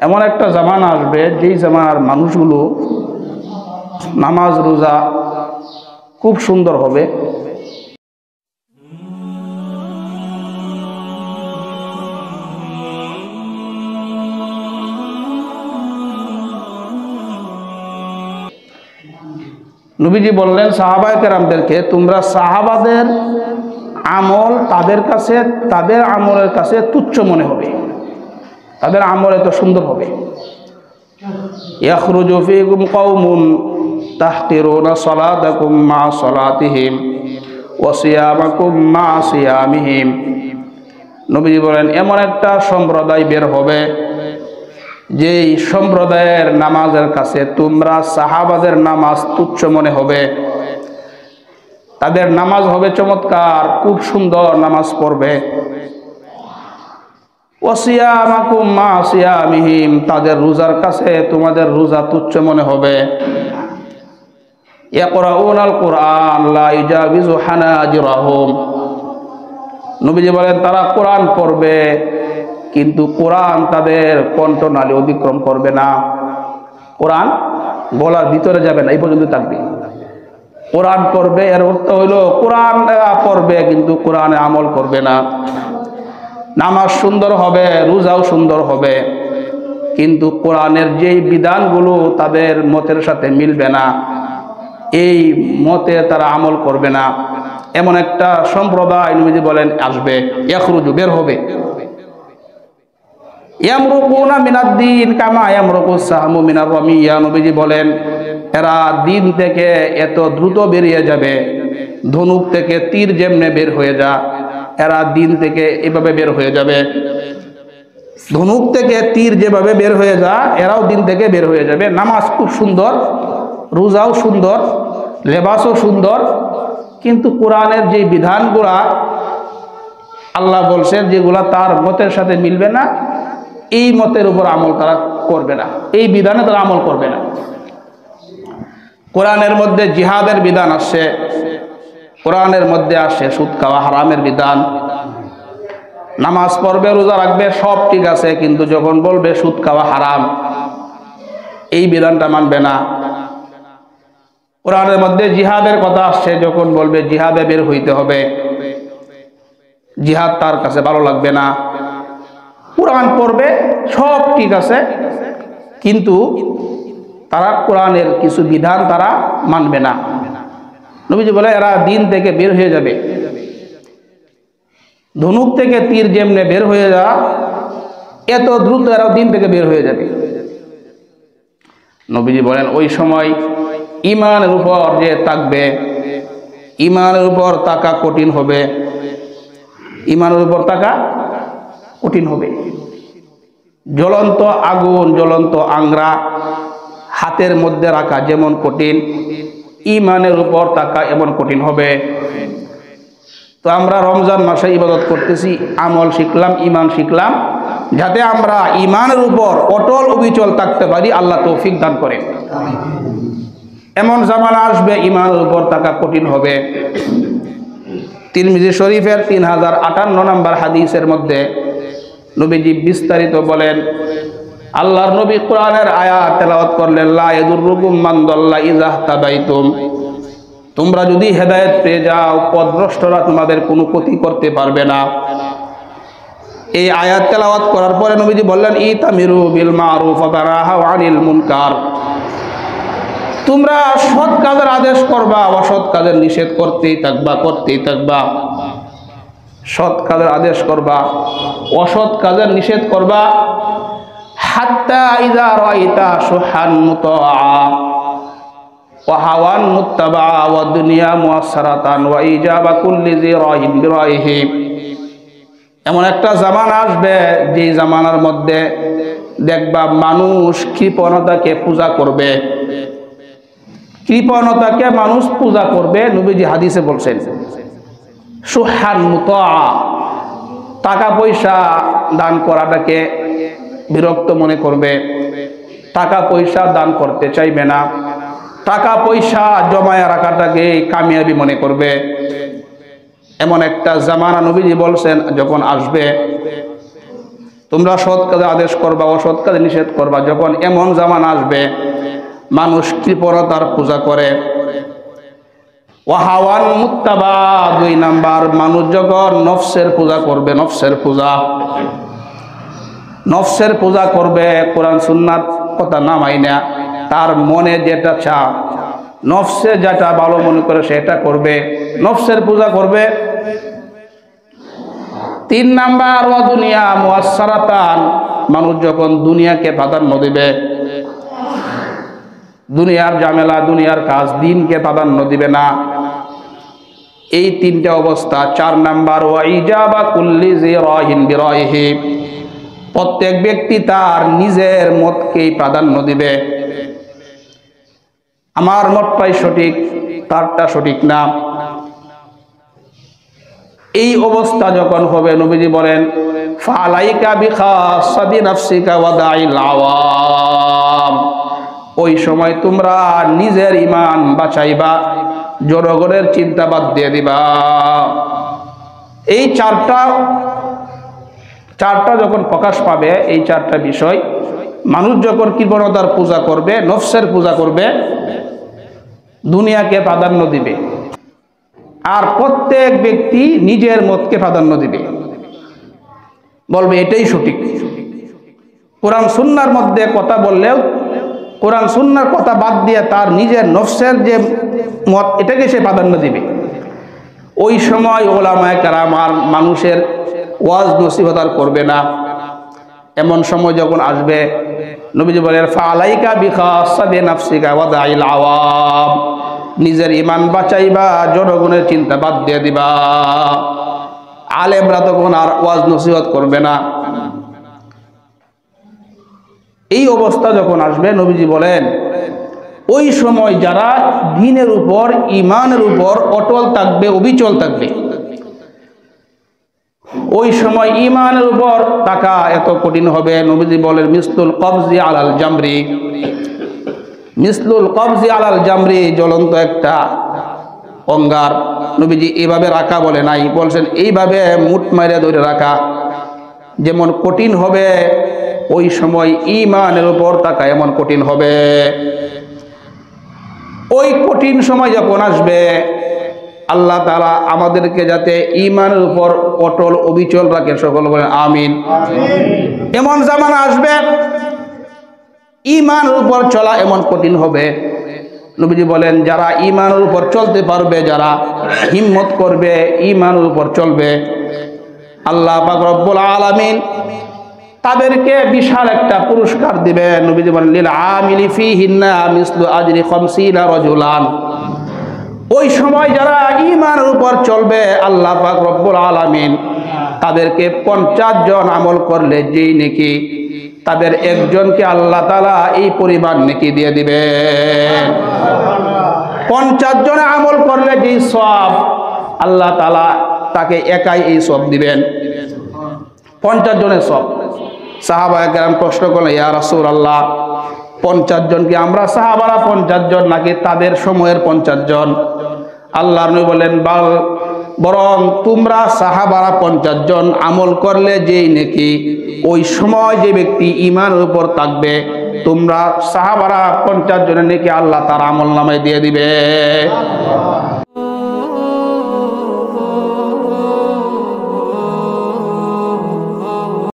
এমন একটা জামানা আসবে যেই জামানার মানুষগুলো নামাজ রোজা খুব সুন্দর হবে। নবীজি বললেন সাহাবায়ে কেরামদেরকে, তোমরা সাহাবাদের আমল তাদের আমলের কাছে তুচ্ছ মনে হবে, তাদের আমল এত সুন্দর হবে। ইয়াখরুজু ফীকুম কওমুন তাহকিরুনা সালাতাকুম মা সালাতিহিম ওয়া সিয়ামাকুম মা সিয়ামিহিম। নবীজি বলেন এমন একটা সম্প্রদায় বের হবে যেই সম্প্রদায়ের নামাজের কাছে তোমরা সাহাবাদের নামাজ তুচ্ছ মনে হবে। তাদের নামাজ হবে চমৎকার, খুব সুন্দর নামাজ পড়বে। ওয়াসিয়ামাকুম মা সিয়ামিহিম, তাদের রোজার কাছে তোমাদের রোজা তুচ্ছ মনে হবে। ইয়াকরাউনাল কুরআন লা ইজাবিজু হানাজিরাহুম। নবীজি বলেন তারা কোরআন পড়বে কিন্তু কোরআন তাদের কণ্ঠনালী অতিক্রম করবে না। কোরআন গলার ভিতরে যাবে না, এই পর্যন্ত থাকবে। কোরআন পড়বে, এর অর্থ হইলো কোরআন পড়বে কিন্তু কোরআনে আমল করবে না। নামাজ সুন্দর হবে, রোজাও সুন্দর হবে, কিন্তু কোরআনের যেই বিধানগুলো তাদের মতের সাথে মিলবে না, এই মতে তারা আমল করবে না। এমন একটা সম্প্রদায় নবীজি বলেন আসবে, ইয়াখরুজু বের হবে। ইয়ামরুকুনা মিনাদ-দ্বীন কামা ইয়ামরুকুস সাহমু মিনার রামিয়া। নবীজি বলেন এরা দিন থেকে এত দ্রুত বেরিয়ে যাবে, ধনুক থেকে তীর যেমনে বের হয়ে যায়, এরা দিন থেকে এভাবে বের হয়ে যাবে। ধনুক থেকে তীর যেভাবে বের হয়ে যায়, এরাও দিন থেকে বের হয়ে যাবে। নামাজ খুব সুন্দর, রোজাও সুন্দর, লেবাসও সুন্দর, কিন্তু কোরআনের যে বিধানগুলা আল্লাহ বলছেন যেগুলা তার মতের সাথে মিলবে না, এই মতের উপর আমল তারা করবে না, এই বিধানে তারা আমল করবে না। কোরআনের মধ্যে জিহাদের বিধান আসছে, কোরআনের মধ্যে আসে সুদ খাওয়া হারামের বিধান। নামাজ পড়বে, রোজা রাখবে, সব ঠিক আছে, কিন্তু যখন বলবে সুদ খাওয়া হারাম, এই বিধানটা মানবে না। কোরআনের মধ্যে জিহাদের কথা আসছে, যখন বলবে জিহাদে বের হইতে হবে, জিহাদ তার কাছে ভালো লাগবে না। কোরআন পড়বে, সব ঠিক আছে, কিন্তু তারা কোরআনের কিছু বিধান তারা মানবে না। নবীজি বলে এরা দিন থেকে বের হয়ে যাবে, ধনুক থেকে তীর যেমনে বের হয়ে যা, এত দ্রুত এরা দিন থেকে বের হয়ে যাবে। নবীজি বলেন ওই সময় ঈমানের উপর যে থাকবে, ঈমানের উপর থাকা কঠিন হবে, ঈমানের উপর থাকা কঠিন হবে। জ্বলন্ত আগুন, জ্বলন্ত আংরা হাতের মধ্যে রাখা যেমন কঠিন, ঈমানের উপর থাকা এমন কঠিন হবে। তো আমরা রমজান মাসে ইবাদত করতেছি, আমল শিখলাম, ঈমান শিখলাম, যাতে আমরা ঈমানের উপর অটল অবিচল থাকতে পারি, আল্লাহ তৌফিক দান করেন। এমন জামানা আসবে ঈমানের উপর থাকা কঠিন হবে। তিরমিজি শরীফের 3058 নম্বর হাদিসের মধ্যে নবীজি বিস্তারিত বলেন, আল্লাহর নবী কোরআনের আয়াত তেলাওয়াত করলেন, লা ইয়াদুররুকুম মান দাল্লা ইযা তাবাইতুম। তোমরা যদি হেদায়েত পেয়ে যাও, পথভ্রষ্টরা তোমাদের কোনো ক্ষতি করতে পারবে না। এই আয়াত তেলাওয়াত করার পরে নবীজি বললেন, ইতামিরু বিল মারুফ ওয়া তানাহাউ আনিল মুনকার। তোমরা সৎ কাজের আদেশ করবা, অসৎ কাজের নিষেধ করতেই থাকবা। সৎ কাজের আদেশ করবা, অসৎ কাজের নিষেধ করবা। হাত্তা ইযা রাআইতা শুহান মুতাআ ওয়া হাওয়ান মুত্তাবা ওয়া দুনিয়া মুআসসারাতান ওয়া ইজাবা কুল্লি জি রাইন বিরাইহি। এমন একটা জামানা আসবে যে জামানার মধ্যে দেখবা মানুষ কৃপণতাকে পূজা করবে, কৃপণতাকে মানুষ পূজা করবে। নবীজি হাদিসে বলছেন শুহান মুতাআ, টাকা পয়সা দান করাটাকে বিরক্ত মনে করবে, টাকা পয়সা দান করতে চাইবে না, টাকা পয়সা জমায়া রাখাটাকে কামিয়াবি মনে করবে। এমন একটা জামানা নবীজি বলছেন যখন আসবে, তোমরা সৎ কাজে আদেশ করবা, অসৎ কাজে নিষেধ করবা। যখন এমন জামান আসবে মানুষ কৃপণতার পূজা করে, ওয়াহাওয়ান মুত্তাবা, 2 নাম্বার মানুষ যখন নফসের পূজা করবে, নফসের পূজা করবে, কোরআন সুন্নাহর কথা না মাইনা তার মনে যেটা চা, নফসে যেটা ভালো মনে করে সেটা করবে, নফসের পূজা করবে। 3 নাম্বার ওয়া দুনিয়া মুআসসারাতান, মানুষ যখন দুনিয়াকে প্রাধান্য দিবে, দুনিয়ার ঝামেলা, দুনিয়ার কাজ, দিনকে প্রাধান্য দিবে না। এই 3টা অবস্থা। 4 নাম্বার ওয়া ইজাবা কুল্লি জি রাহিন বিরাইহি, প্রত্যেক ব্যক্তি তার নিজের মতকেই প্রাধান্য দিবে। আমার মতটাই সঠিক, তারটা সঠিক না। এই অবস্থা যখন হবে, নবীজি বলেন ফালাইকা বিখাসাতি নাফসিকা ওয়া দাইল আওয়াম, ওই সময় তোমরা নিজের ঈমান বাঁচাইবা, জনগণের চিন্তা বাদ দিয়ে দিবা। এই চারটা যখন প্রকাশ পাবে, এই 4টা বিষয়, মানুষ যখন কৃপণতার পূজা করবে, নফসের পূজা করবে, দুনিয়াকে প্রাধান্য দিবে, আর প্রত্যেক ব্যক্তি নিজের মতকে প্রাধান্য দিবে, বলবে এটাই সঠিক। কোরআন সুন্নাহর মধ্যে কথা বললেও কোরআন সুন্নাহর কথা বাদ দিয়ে তার নিজের নফসের যে মত, এটাকে সে প্রাধান্য দিবে। ওই সময় ওলামায়ে কেরাম আর মানুষের ওয়াজ নসিহত আর করবে না। এমন সময় যখন আসবে, নবীজি বলেন ফালাইকা বিখাসাতি নাফসিকা ওয়া দাইল আওয়াম, নিজের ঈমান বাঁচাইবা, জনগণের চিন্তা বাদ দিয়ে দিবা। আলেমরা তখন আর ওয়াজ নসিহত করবে না। এই অবস্থা যখন আসবে, নবীজি বলেন ওই সময় যারা দ্বীনের উপর, ঈমানের উপর অটল থাকবে, অবিচল থাকবে, ওই সময় ঈমানের উপর থাকা এত কঠিন হবে। নবীজি বলেন মিসলুল কবজি আলাল জামরি, মিসলুল কবজি আলাল জামরি, জ্বলন্ত একটা অঙ্গার। নবীজি এইভাবে রাখা বলে নাই, বলছেন এইভাবে মুঠ মাইরে ধরে রাখা যেমন কঠিন হবে, ওই সময় ঈমানের উপর থাকা এমন কঠিন হবে। ওই কঠিন সময় যখন আসবে, আল্লাহ তাআলা আমাদেরকে যাতে ঈমানের উপর অটল অবিচল রাখে, সকল বলেন আমিন। এমন জামানা আসবে ঈমানের উপর চলা এমন কঠিন হবে। নবীজি বলেন যারা ঈমানের উপর চলতে পারবে, যারা হিম্মত করবে, ঈমানের উপর চলবে, আল্লাহ পাক রব্বুল আলামিন তাদেরকে বিশাল একটা পুরস্কার দিবে। নবীজি বলেন লিল আমিলি ফিহিন্না মিসলু আজরি 50 রাজুলান, ওই সময় যারা ঈমানের উপর চলবে, আল্লাহ পাক রব্বুল আলামিন তাদেরকে 50 জন আমল করলে যেই নেকি, তাদের একজনকে আল্লাহ তাআলা এই পরিমাণ নেকি দিয়ে দিবেন। 50 জন আমল করলে যেই সওয়াব, আল্লাহ তাআলা তাকে একাই এই সওয়াব দিবেন, 50 জনের সওয়াব। সাহাবায়ে কেরাম প্রশ্ন করলেন ইয়া রাসূলুল্লাহ, 50 জন কি আমরা সাহাবারা 50 জন নাকি তাদের সময়ের 50 জন? আল্লাহর নবী বলেন বরং তোমরা সাহাবারা 50 জন আমল করলে যেই নেকি, ওই সময় যে ব্যক্তি ঈমানের উপর থাকবে, তোমরা সাহাবারা 50 জনের নেকি আল্লাহ তার আমল নামায় দিয়ে দিবে।